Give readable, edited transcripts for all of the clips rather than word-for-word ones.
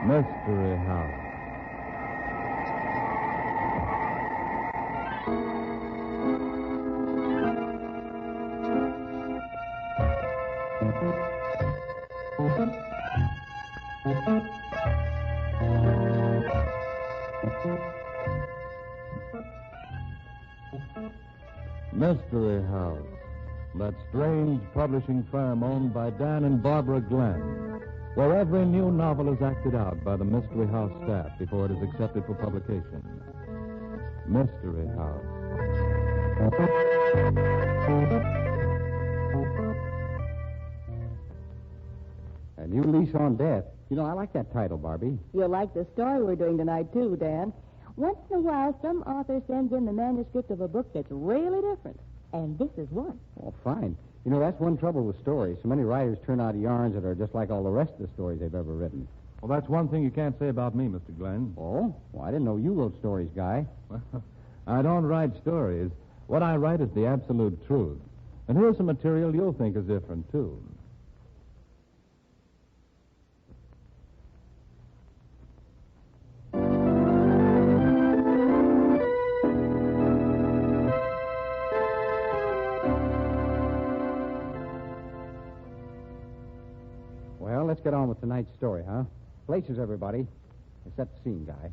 Mystery House. Mystery House, that strange publishing firm owned by Dan and Barbara Glenn, where every new novel is acted out by the Mystery House staff before it is accepted for publication. Mystery House. A new lease on death. You know, I like that title, Barbie. You'll like the story we're doing tonight, too, Dan. Once in a while, some author sends in the manuscript of a book that's really different. And this is one. Oh, fine. You know, that's one trouble with stories. So many writers turn out yarns that are just like all the rest of the stories they've ever written. Well, that's one thing you can't say about me, Mr. Glenn. Oh? Well, I didn't know you wrote stories, Guy. Well, I don't write stories. What I write is the absolute truth. And here's some material you'll think is different, too. Well, let's get on with tonight's story, huh? Places, everybody. Set the scene, Guy.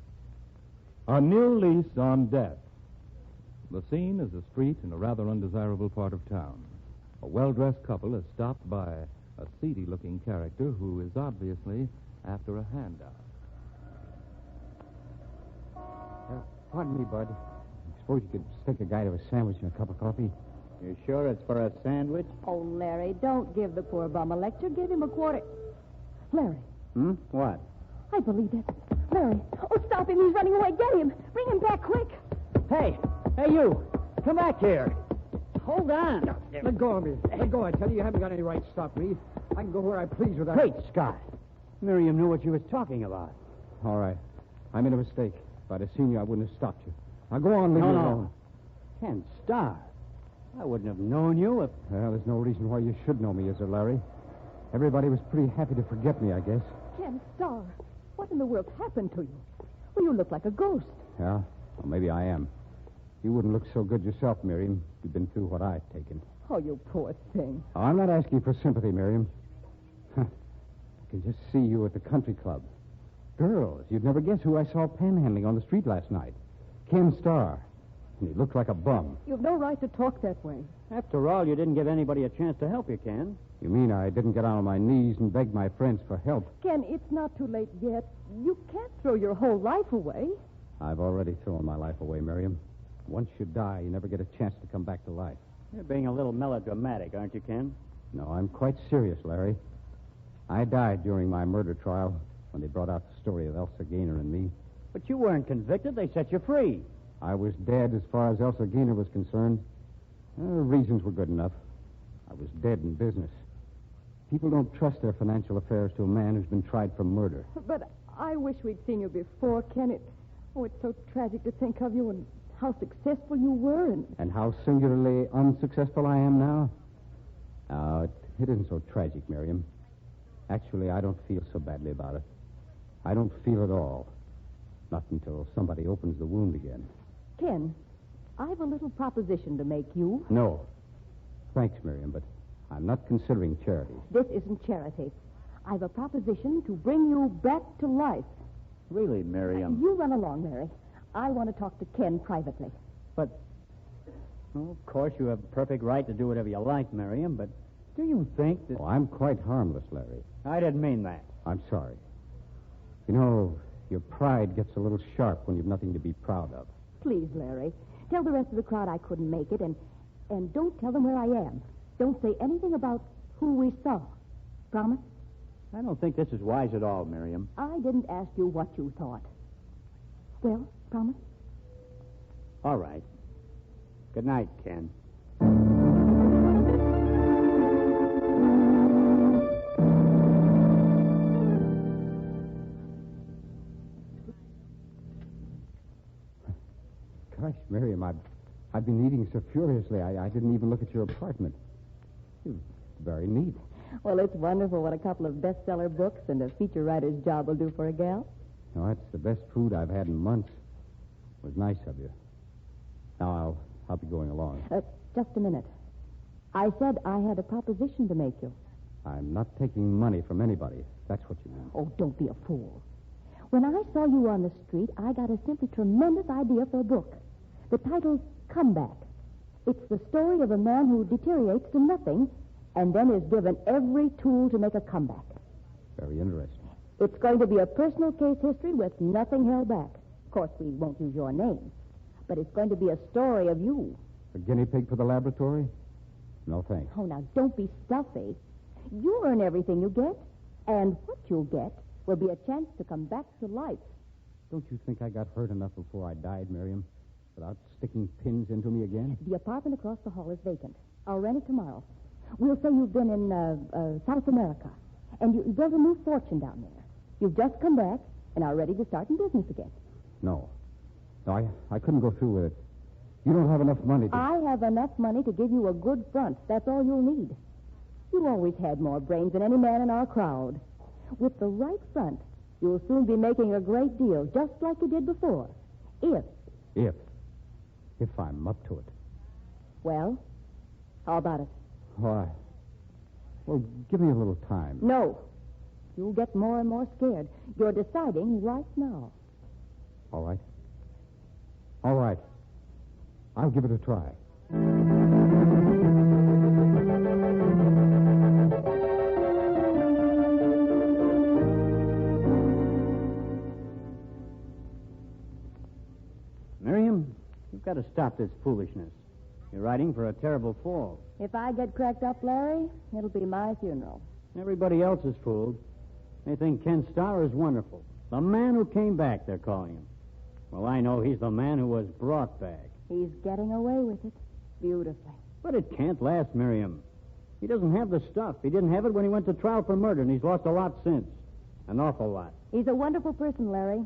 A new lease on death. The scene is a street in a rather undesirable part of town. A well-dressed couple is stopped by a seedy-looking character who is obviously after a handout. Pardon me, Bud. Suppose you could stick a guy to a sandwich and a cup of coffee? You sure it's for a sandwich? Oh, Larry, don't give the poor bum a lecture. Give him a quarter. Larry, What? I believe that. Larry. Oh, stop him. He's running away. Get him. Bring him back quick. Hey, you. Come back here. Hold on. Let go of me. Let go, I tell you. You haven't got any right to stop me. I can go where I please without... Great Scott. Miriam knew what you was talking about. All right. I made a mistake. If I'd have seen you, I wouldn't have stopped you. Now go on, leave me alone. Ken Starr. I wouldn't have known you if... Well, there's no reason why you should know me, is there, Larry? Everybody was pretty happy to forget me, I guess. Ken Starr, what in the world happened to you? Well, you look like a ghost. Yeah? Well, maybe I am. You wouldn't look so good yourself, Miriam. You've been through what I've taken. Oh, you poor thing. Oh, I'm not asking for sympathy, Miriam. I can just see you at the country club. Girls, you'd never guess who I saw panhandling on the street last night. Ken Starr. And he looked like a bum. You've no right to talk that way. After all, you didn't give anybody a chance to help you, Ken. You mean I didn't get on my knees and beg my friends for help? Ken, it's not too late yet. You can't throw your whole life away. I've already thrown my life away, Miriam. Once you die, you never get a chance to come back to life. You're being a little melodramatic, aren't you, Ken? No, I'm quite serious, Larry. I died during my murder trial when they brought out the story of Elsa Gaynor and me. But you weren't convicted. They set you free. I was dead as far as Elsa Gaynor was concerned. Reasons were good enough. I was dead in business. People don't trust their financial affairs to a man who's been tried for murder. But I wish we'd seen you before, Ken. It's so tragic to think of you and how successful you were. And how singularly unsuccessful I am now? It isn't so tragic, Miriam. Actually, I don't feel so badly about it. I don't feel at all. Not until somebody opens the wound again. Ken, I've a little proposition to make you. No. Thanks, Miriam, but I'm not considering charity. This isn't charity. I've a proposition to bring you back to life. Really, Miriam? You run along, Larry. I want to talk to Ken privately. But, well, of course, you have a perfect right to do whatever you like, Miriam, but do you think that... Oh, I'm quite harmless, Larry. I didn't mean that. I'm sorry. You know, your pride gets a little sharp when you've nothing to be proud of. Please, Larry, tell the rest of the crowd I couldn't make it, and don't tell them where I am. Don't say anything about who we saw. Promise? I don't think this is wise at all, Miriam. I didn't ask you what you thought. Well, promise? All right. Good night, Ken. Gosh, Miriam, I've been eating so furiously, I didn't even look at your apartment. It's very neat. Well, it's wonderful what a couple of bestseller books and a feature writer's job will do for a gal. No, that's the best food I've had in months. It was nice of you. Now, I'll be going along. Just a minute. I said I had a proposition to make you. I'm not taking money from anybody. That's what you mean. Oh, don't be a fool. When I saw you on the street, I got a simply tremendous idea for a book. The title's Comeback. It's the story of a man who deteriorates to nothing and then is given every tool to make a comeback. Very interesting. It's going to be a personal case history with nothing held back. Of course, we won't use your name, but it's going to be a story of you. A guinea pig for the laboratory? No, thanks. Oh, now, don't be stuffy. You earn everything you get, and what you'll get will be a chance to come back to life. Don't you think I got hurt enough before I died, Miriam, without sticking pins into me again? The apartment across the hall is vacant. I'll rent it tomorrow. We'll say you've been in South America, and you built a new fortune down there. You've just come back and are ready to start in business again. No, I couldn't go through with it. You don't have enough money to... I have enough money to give you a good front. That's all you'll need. You always had more brains than any man in our crowd. With the right front, you'll soon be making a great deal, just like you did before. If I'm up to it. Well, how about it? Why? Well, give me a little time. No. You'll get more and more scared. You're deciding right now. All right. I'll give it a try. Miriam, you've got to stop this foolishness. You're riding for a terrible fall. If I get cracked up, Larry, it'll be my funeral. Everybody else is fooled. They think Ken Starr is wonderful. The man who came back, they're calling him. Well, I know he's the man who was brought back. He's getting away with it beautifully. But it can't last, Miriam. He doesn't have the stuff. He didn't have it when he went to trial for murder, and he's lost a lot since. An awful lot. He's a wonderful person, Larry.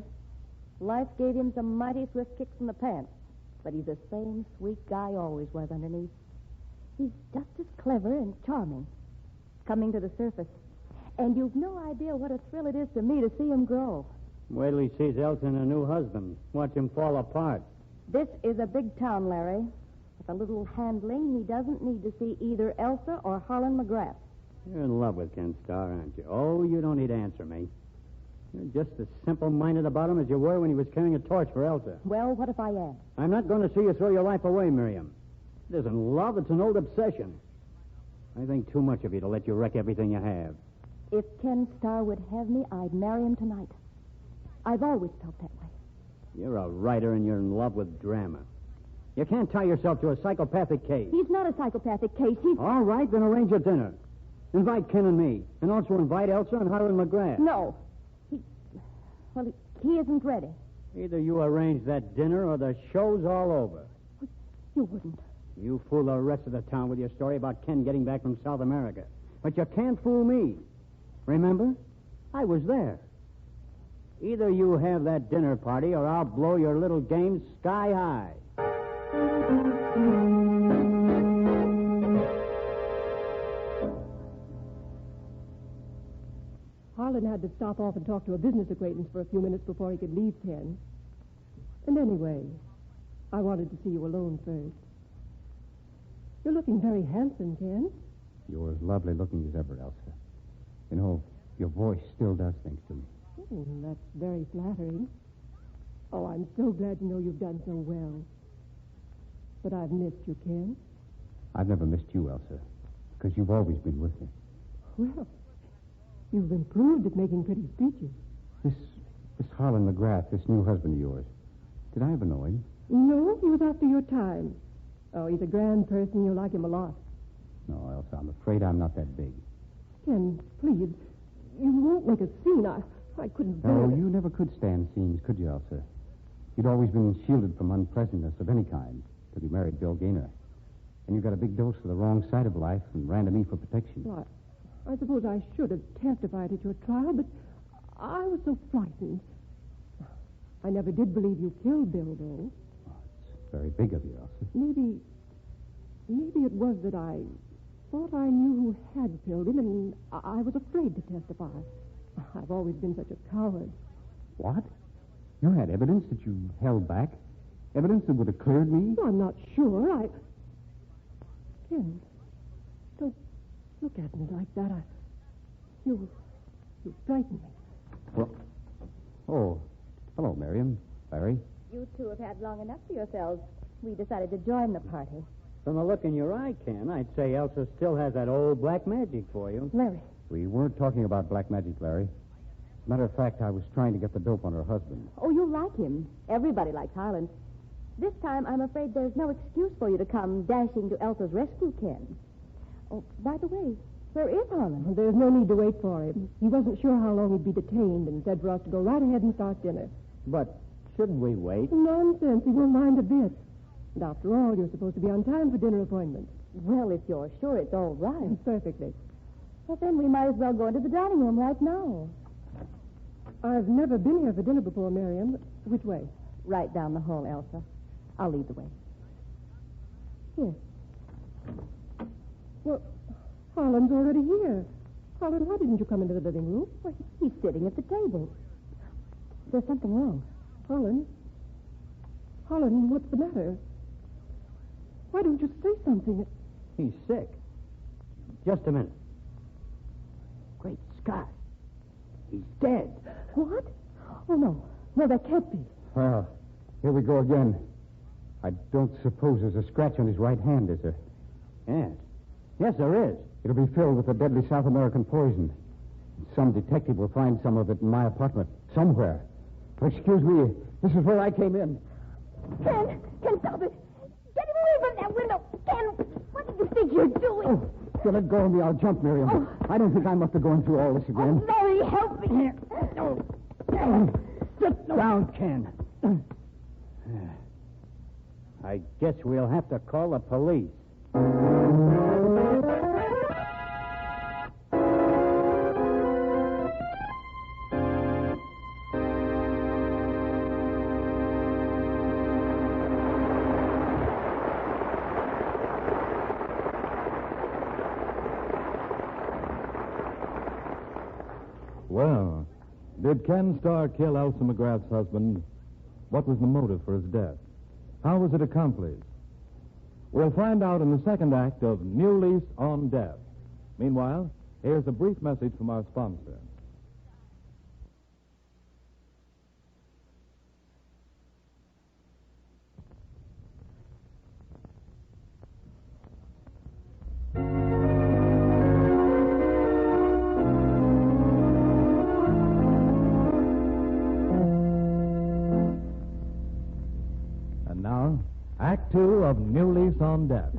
Life gave him some mighty swift kicks in the pants, but he's the same sweet guy always was underneath. He's just as clever and charming, coming to the surface. And you've no idea what a thrill it is to me to see him grow. Wait till he sees Elsa and her new husband. Watch him fall apart. This is a big town, Larry. With a little handling, he doesn't need to see either Elsa or Harlan McGrath. You're in love with Ken Starr, aren't you? Oh, you don't need to answer me. You're just as simple-minded about him as you were when he was carrying a torch for Elsa. Well, what if I am? I'm not going to see you throw your life away, Miriam. It isn't love, it's an old obsession. I think too much of you to let you wreck everything you have. If Ken Starr would have me, I'd marry him tonight. I've always felt that way. You're a writer and you're in love with drama. You can't tie yourself to a psychopathic case. He's not a psychopathic case. He's... All right, then arrange a dinner. Invite Ken and me. And also invite Elsa and Harlan McGrath. No. He isn't ready. Either you arrange that dinner or the show's all over. You wouldn't. You fool the rest of the town with your story about Ken getting back from South America. But you can't fool me. Remember? I was there. Either you have that dinner party or I'll blow your little game sky high. Harlan had to stop off and talk to a business acquaintance for a few minutes before he could leave Ken. And anyway, I wanted to see you alone first. You're looking very handsome, Ken. You're as lovely looking as ever, Elsa. You know, your voice still does things to me. Oh, that's very flattering. Oh, I'm so glad to know you've done so well. But I've missed you, Ken. I've never missed you, Elsa, because you've always been with me. Well, you've improved at making pretty speeches. This Harlan McGrath, this new husband of yours, did I ever know him? No, he was after your time. Oh, he's a grand person. You'll like him a lot. No, Elsa, I'm afraid I'm not that big. Ken, please, you won't make a scene. I couldn't bear No, it. you never could stand scenes, could you, Elsa? You'd always been shielded from unpleasantness of any kind till you married Bill Gaynor. And you got a big dose of the wrong side of life and ran to me for protection. Well, I suppose I should have testified at your trial, but I was so frightened. I never did believe you killed Bill, though. Oh, it's very big of you, Elsa. Maybe it was that I thought I knew who had killed him, and I was afraid to testify. I've always been such a coward. What? You had evidence that you held back? Evidence that would have cleared me? Well, I'm not sure. Ken, don't look at me like that. You frighten me. Well, oh, hello, Miriam. Larry. You two have had long enough for yourselves. We decided to join the party. From the look in your eye, Ken, I'd say Elsa still has that old black magic for you. Larry. We weren't talking about black magic, Larry. As a matter of fact, I was trying to get the dope on her husband. Oh, you like him. Everybody likes Harlan. This time, I'm afraid there's no excuse for you to come dashing to Elsa's rescue, Ken. Oh, by the way, where is Harlan? Well, there's no need to wait for him. He wasn't sure how long he'd be detained and said for us to go right ahead and start dinner. But shouldn't we wait? Nonsense. He won't mind a bit. And after all, you're supposed to be on time for dinner appointments. Well, if you're sure it's all right. Perfectly. Well, then we might as well go into the dining room right now. I've never been here for dinner before, Miriam. Which way? Right down the hall, Elsa. I'll lead the way. Here. Well, Harlan's already here. Harlan, why didn't you come into the living room? Well, he's sitting at the table. There's something wrong. Harlan, what's the matter? Why don't you say something? He's sick. Just a minute. Great Scott. He's dead. What? Oh, no. No, that can't be. Well, here we go again. I don't suppose there's a scratch on his right hand, is there? Yes. Yes, there is. It'll be filled with the deadly South American poison. Some detective will find some of it in my apartment, somewhere. Excuse me, this is where I came in. Ken, stop it. Get him away from that window. Ken, what do you think you're doing? Oh, if you let go of me, I'll jump, Miriam. Oh. I don't think I'm up to going through all this again. Oh, Larry, help me. Here. Oh. Sit down, Ken. I guess we'll have to call the police. Well, did Ken Starr kill Elsa McGrath's husband? What was the motive for his death? How was it accomplished? We'll find out in the second act of New Lease on Death. Meanwhile, here's a brief message from our sponsor. And now, Act Two of New Lease on Death.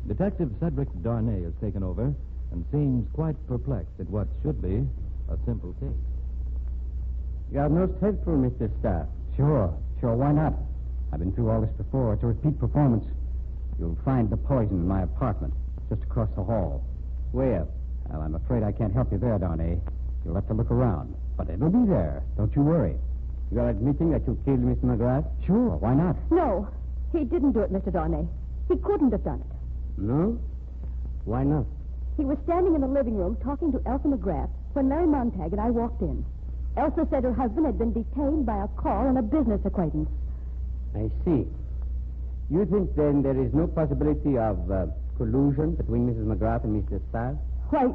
Detective Cedric Darnay has taken over and seems quite perplexed at what should be a simple case. You are most helpful, Mr. Starr. Sure, why not? I've been through all this before. It's a repeat performance. You'll find the poison in my apartment, just across the hall. Where? Well, I'm afraid I can't help you there, Darnay. You'll have to look around. But it'll be there. Don't you worry. You're admitting that you killed Miss McGrath? Sure, why not? No, he didn't do it, Mr. Darnay. He couldn't have done it. No? Why not? He was standing in the living room talking to Elsa McGrath when Larry Montag and I walked in. Elsa said her husband had been detained by a call on a business acquaintance. I see. You think, then, there is no possibility of collusion between Mrs. McGrath and Mr. Starr? Why,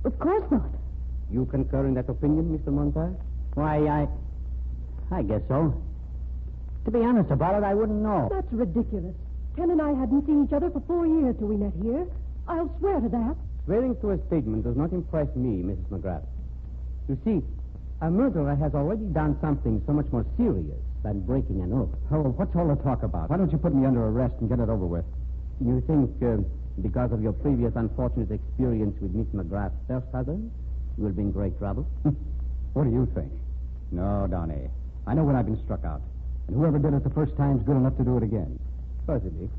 of course not. You concur in that opinion, Mr. Montag? Why, I guess so. To be honest about it, I wouldn't know. That's ridiculous. Ken and I hadn't seen each other for 4 years till we met here. I'll swear to that. Swearing to a statement does not impress me, Mrs. McGrath. You see, a murderer has already done something so much more serious than breaking an oath. Oh, what's all the talk about? Why don't you put me under arrest and get it over with? You think, because of your previous unfortunate experience with Miss McGrath's first husband, you will be in great trouble? What do you think? No, Donnie. I know when I've been struck out. And whoever did it the first time's good enough to do it again. Possibly.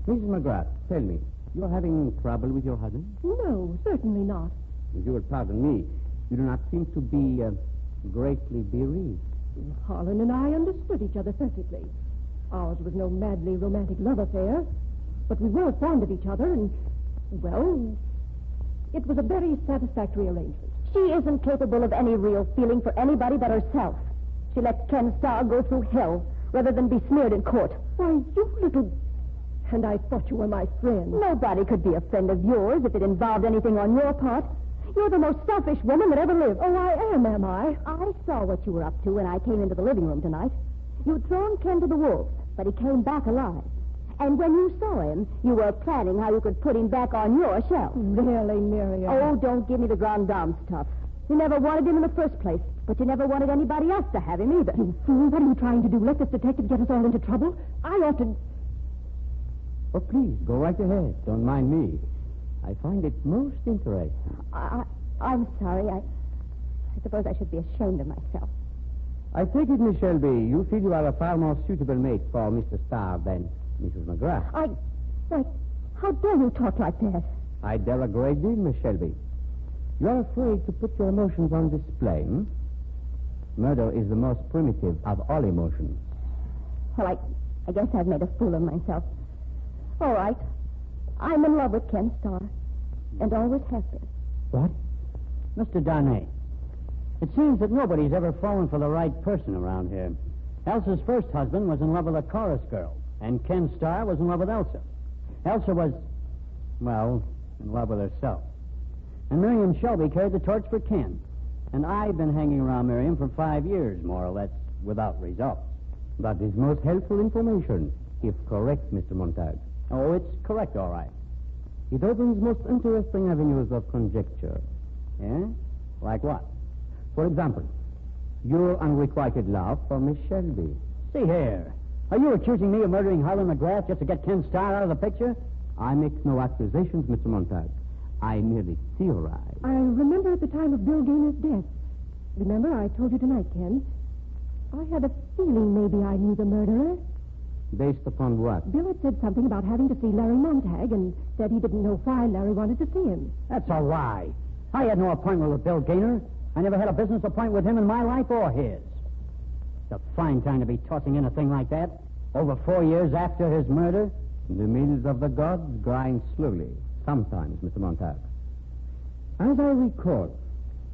Mrs. McGrath, tell me, you're having trouble with your husband? No, certainly not. If you will pardon me, you do not seem to be greatly bereaved. Harlan and I understood each other perfectly. Ours was no madly romantic love affair, but we were fond of each other, and Well, it was a very satisfactory arrangement. She isn't capable of any real feeling for anybody but herself. She let Ken Starr go through hell rather than be smeared in court. Why, you little... And I thought you were my friend. Nobody could be a friend of yours if it involved anything on your part. You're the most selfish woman that ever lived. Oh, I am I? I saw what you were up to when I came into the living room tonight. You'd thrown Ken to the wolves, but he came back alive. And when you saw him, you were planning how you could put him back on your shelf. Really, Miriam? Oh, don't give me the grand dame stuff. You never wanted him in the first place, but you never wanted anybody else to have him either. You fool, what are you trying to do? Let this detective get us all into trouble? I ought to... Oh, please, go right ahead. Don't mind me. I find it most interesting. I'm sorry. I suppose I should be ashamed of myself. I take it, Miss Shelby, you feel you are a far more suitable mate for Mr. Starr than Mrs. McGrath. How dare you talk like that? I dare a great deal, Miss Shelby. You are afraid to put your emotions on display, hmm? Murder is the most primitive of all emotions. Well, I guess I've made a fool of myself. All right. I'm in love with Ken Starr, and always have been. What? Mr. Darnay, it seems that nobody's ever fallen for the right person around here. Elsa's first husband was in love with a chorus girl, and Ken Starr was in love with Elsa. Elsa was, well, in love with herself. And Miriam Shelby carried the torch for Ken. And I've been hanging around Miriam for 5 years, more or less, without results. That is most helpful information, if correct, Mr. Montag. Oh, it's correct, all right. It opens most interesting avenues of conjecture. Yeah? Like what? For example, your unrequited love for Miss Shelby. See here. Are you accusing me of murdering Harlan McGrath just to get Ken Starr out of the picture? I make no accusations, Mr. Montag. I merely theorize. I remember at the time of Bill Gaynor's death. Remember, I told you tonight, Ken. I had a feeling maybe I knew the murderer. Based upon what? Bill had said something about having to see Larry Montag and said he didn't know why Larry wanted to see him. That's a lie. I had no appointment with Bill Gaynor. I never had a business appointment with him in my life or his. It's a fine time to be tossing in a thing like that. Over 4 years after his murder. The meals of the gods grind slowly. Sometimes, Mr. Montag. As I recall,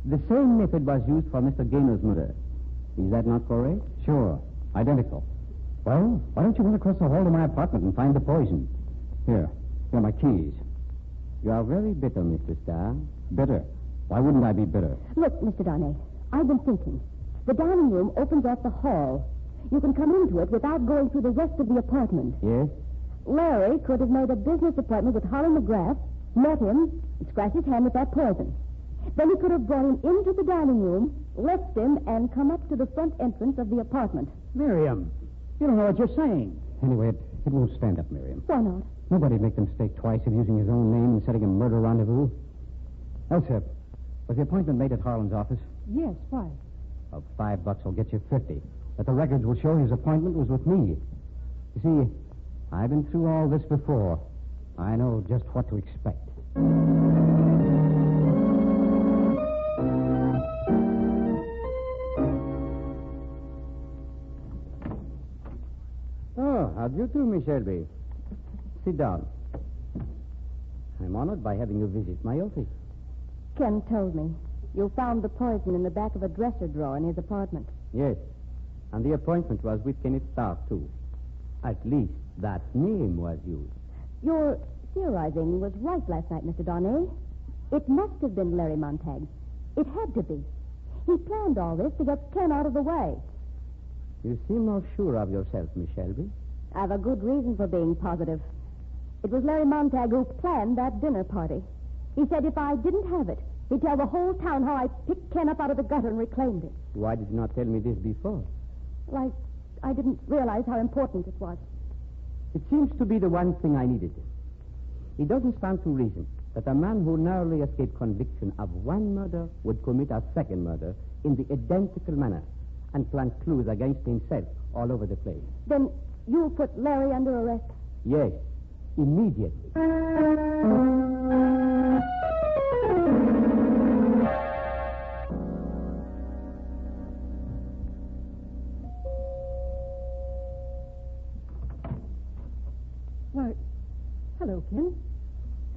the same method was used for Mr. Gaynor's murder. Is that not correct? Sure. Identical. Well, why don't you run across the hall to my apartment and find the poison? Here are my keys. You are very bitter, Mr. Starr. Bitter? Why wouldn't I be bitter? Look, Mr. Darnay, I've been thinking. The dining room opens off the hall. You can come into it without going through the rest of the apartment. Yes? Larry could have made a business appointment with Harlan McGrath, met him, and scratched his hand with that poison. Then he could have brought him into the dining room, left him, and come up to the front entrance of the apartment. Miriam, you don't know what you're saying. Anyway, it won't stand up, Miriam. Why not? Nobody'd make the mistake twice of using his own name and setting a murder rendezvous. Elsa, was the appointment made at Harlan's office? Yes, why? Well, $5 will get you 50. But the records will show his appointment was with me. You see, I've been through all this before. I know just what to expect. Oh, how do you do, Miss Shelby? Sit down. I'm honored by having you visit my office. Ken told me. You found the poison in the back of a dresser drawer in his apartment. Yes. And the appointment was with Kenneth Starr, too. At least that name was used. Your theorizing was right last night, Mr. Darnay. It must have been Larry Montag. It had to be. He planned all this to get Ken out of the way. You seem more sure of yourself, Miss Shelby. I've a good reason for being positive. It was Larry Montag who planned that dinner party. He said if I didn't have it, he'd tell the whole town how I picked Ken up out of the gutter and reclaimed him. Why did you not tell me this before? Well, I didn't realize how important it was. It seems to be the one thing I needed. It doesn't stand to reason that a man who narrowly escaped conviction of one murder would commit a second murder in the identical manner and plant clues against himself all over the place. Then you put Larry under arrest? Yes, immediately. Why, hello, Ken.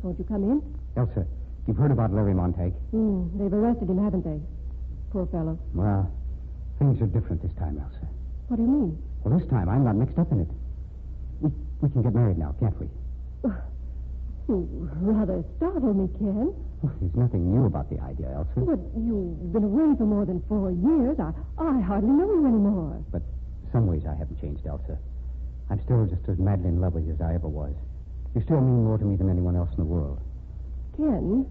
So Won't you come in? Elsa, you've heard about Larry Montag. They've arrested him, haven't they? Poor fellow. Well, things are different this time, Elsa. What do you mean? Well, this time I'm not mixed up in it. We can get married now, can't we? You rather startle me, Ken. Well, there's nothing new about the idea, Elsa. But you've been away for more than 4 years. I hardly know you anymore. But some ways I haven't changed, Elsa. I'm still just as madly in love with you as I ever was. You still mean more to me than anyone else in the world. Ken,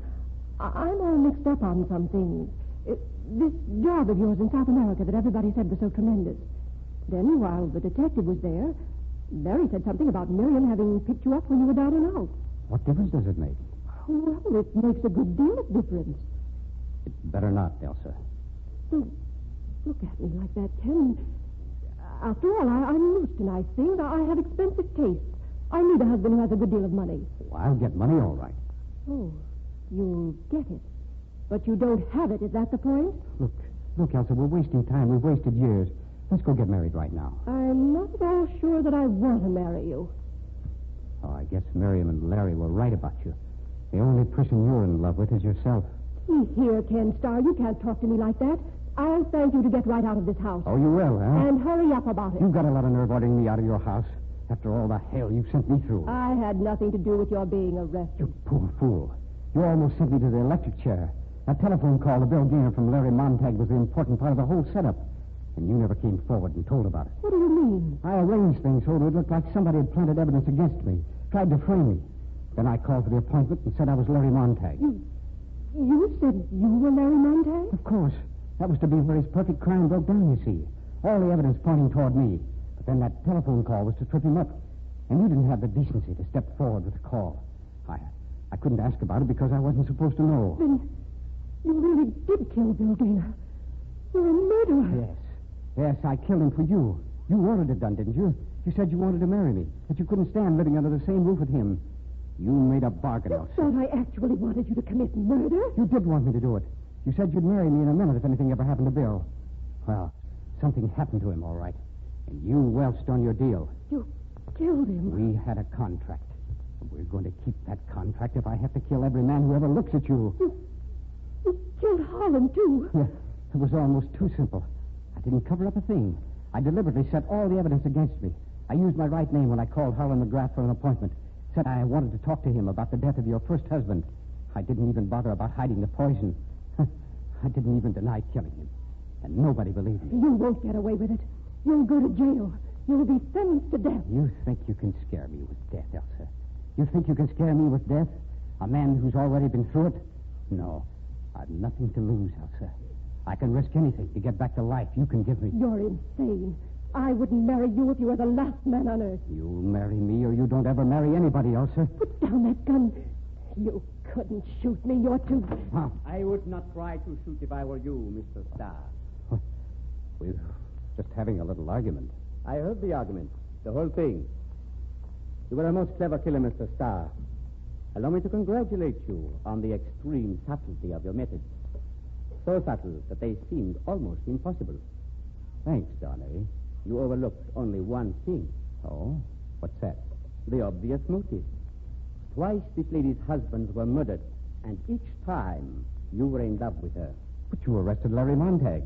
I'm all mixed up on some things. This job of yours in South America that everybody said was so tremendous. Then, while the detective was there, Larry said something about Miriam having picked you up when you were down and out. What difference does it make? Well, it makes a good deal of difference. It better not, Elsa. Don't look at me like that, Ken. After all, I'm used to nice things. I have expensive tastes. I need a husband who has a good deal of money. Oh, I'll get money all right. Oh, you'll get it. But you don't have it. Is that the point? Look, Elsa, we're wasting time. We've wasted years. Let's go get married right now. I'm not at all sure that I want to marry you. Oh, I guess Miriam and Larry were right about you. The only person you're in love with is yourself. See here, Ken Starr, you can't talk to me like that. I'll thank you to get right out of this house. Oh, you will, huh? And hurry up about it. You've got a lot of nerve ordering me out of your house after all the hell you've sent me through. I had nothing to do with your being arrested. You poor fool. You almost sent me to the electric chair. That telephone call to Bill Gaynor from Larry Montag was the important part of the whole setup. And you never came forward and told about it. What do you mean? I arranged things so it would look like somebody had planted evidence against me, tried to frame me. Then I called for the appointment and said I was Larry Montag. You said you were Larry Montag? Of course. That was to be where his perfect crime broke down, you see. All the evidence pointing toward me. But then that telephone call was to trip him up. And you didn't have the decency to step forward with the call. I couldn't ask about it because I wasn't supposed to know. Then you really did kill Bill Gaynor. You're a murderer. Yes, I killed him for you. You wanted it done, didn't you? You said you wanted to marry me, that you couldn't stand living under the same roof with him. You made a bargain, I Elsa. thought I actually wanted you to commit murder. You did want me to do it. You said you'd marry me in a minute if anything ever happened to Bill. Well, something happened to him, all right. And you welched on your deal. You killed him. We had a contract. We're going to keep that contract if I have to kill every man who ever looks at you. You killed Holland, too. Yeah, it was almost too simple. I didn't cover up a thing. I deliberately set all the evidence against me. I used my right name when I called Harlan McGrath for an appointment. Said I wanted to talk to him about the death of your first husband. I didn't even bother about hiding the poison. I didn't even deny killing him. And nobody believed me. You won't get away with it. You'll go to jail. You'll be sentenced to death. You think you can scare me with death, Elsa? You think you can scare me with death? A man who's already been through it? No. I've nothing to lose, Elsa. I can risk anything to get back the life you can give me. You're insane. I wouldn't marry you if you were the last man on earth. You'll marry me or you don't ever marry anybody, Elsa. Put down that gun. You couldn't shoot me. You're too... I would not try to shoot if I were you, Mr. Starr. We're just having a little argument. I heard the argument, the whole thing. You were a most clever killer, Mr. Starr. Allow me to congratulate you on the extreme subtlety of your methods. So subtle that they seemed almost impossible. Thanks, Donnie. You overlooked only one thing. Oh? What's that? The obvious motive. Twice this lady's husbands were murdered, and each time you were in love with her. But you arrested Larry Montag.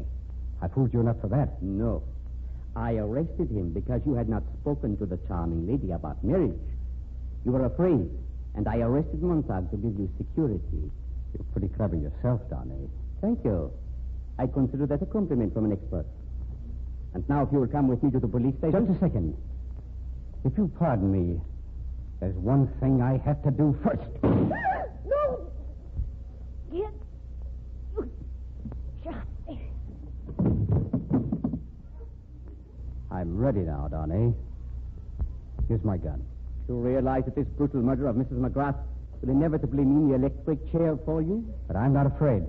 I fooled you enough for that. No. I arrested him because you had not spoken to the charming lady about marriage. You were afraid, and I arrested Montag to give you security. You're pretty clever yourself, Donnie. Thank you. I consider that a compliment from an expert. And now if you will come with me to the police station... Just a second. If you'll pardon me, there's one thing I have to do first. No! Get... You shot me. I'm ready now, Donnie. Here's my gun. You realize that this brutal murder of Mrs. McGrath will inevitably mean the electric chair for you? But I'm not afraid.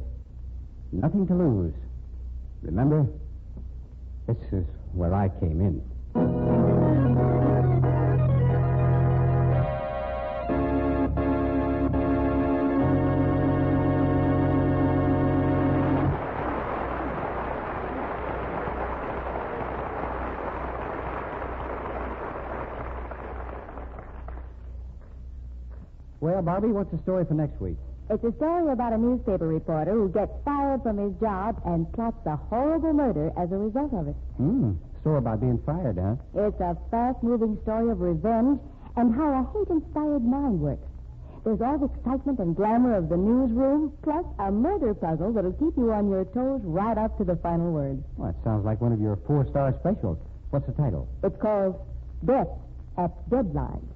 Nothing to lose. Remember, this is where I came in. Well, Bobby, what's the story for next week? It's a story about a newspaper reporter who gets fired from his job and plots a horrible murder as a result of it. Story about being fired, huh? It's a fast-moving story of revenge and how a hate-inspired mind works. There's all the excitement and glamour of the newsroom, plus a murder puzzle that'll keep you on your toes right up to the final word. Well, that sounds like one of your 4-star specials. What's the title? It's called Death at Deadline.